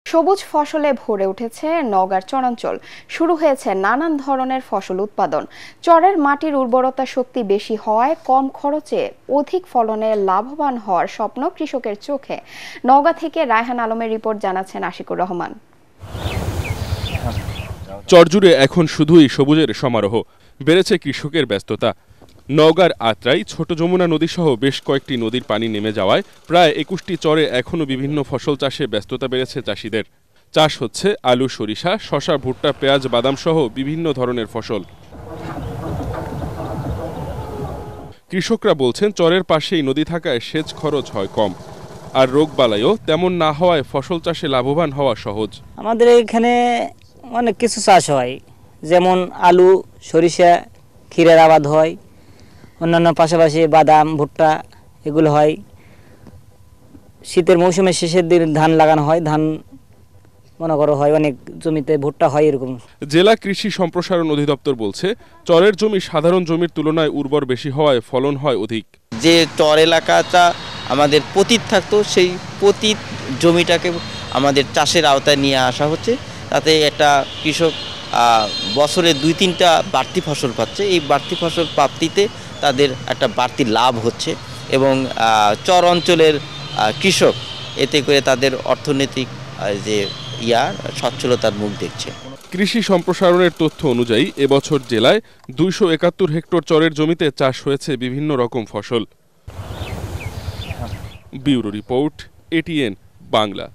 সবুজ ফসলে ভরে উঠেছে নওগাঁর চরাঞ্চল। শুরু হয়েছে নানান ধরনের ফসল উৎপাদন। চরের মাটির উর্বরতা শক্তি বেশি হওয়ায় কম খরচে অধিক ফলনে লাভবান হওয়ার স্বপ্ন কৃষকের চোখে। নওগাঁ থেকে রায়হান আলমের রিপোর্ট, জানাচ্ছেন আশিকুর রহমান। চরজুড়ে এখন শুধুই সবুজের সমারোহ, বেড়েছে কৃষকের ব্যস্ততা। নওগাঁর আত্রাই, ছোট যমুনা নদীসহ বেশ কয়েকটি নদীর পানি নেমে যাওয়ায় প্রায় ২১টি চরে এখনও বিভিন্ন ফসল চাষে ব্যস্ততা বেড়েছে চাষিদের। চাষ হচ্ছে আলু, সরিষা, শসা, ভুট্টা, পেঁয়াজ, বাদাম সহ বিভিন্ন ধরনের ফসল। কৃষকরা বলছেন, চরের পাশেই নদী থাকায় সেচ খরচ হয় কম, আর রোগবালাইও তেমন না হওয়ায় ফসল চাষে লাভবান হওয়া সহজ। আমাদের এখানে অনেক কিছু চাষ হয়, যেমন আলু, সরিষা, ক্ষীরের আবাদ হয়, অন্যান্য পাশাপাশি বাদাম, ভুট্টা এগুলো হয়। শীতের মৌসুমের শেষের দিন ধান লাগানো হয়, ধান মনে করো হয়, অনেক জমিতে ভুট্টা হয় এরকম। জেলা কৃষি সম্প্রসারণ অধিদপ্তর বলছে, চরের জমি সাধারণ জমির তুলনায় উর্বর বেশি হওয়ায় ফলন হয় অধিক। যে চর এলাকাটা আমাদের পতিত থাকতো, সেই পতিত জমিটাকে আমাদের চাষের আওতায় নিয়ে আসা হচ্ছে, তাতে একটা কৃষক বছরে ২-৩টা বাড়তি ফসল পাচ্ছে। এই বাড়তি ফসল প্রাপ্তিতে তাদের একটা বাড়তি লাভ হচ্ছে এবং চর অঞ্চলের কৃষক এতে করে তাদের অর্থনৈতিক যে সচ্ছলতার মুখ দেখছে। কৃষি সম্প্রসারণের তথ্য অনুযায়ী এবছর জেলায় ২৭১ হেক্টর চরের জমিতে চাষ হয়েছে বিভিন্ন রকম ফসল। Bureau report, ATN Bangla.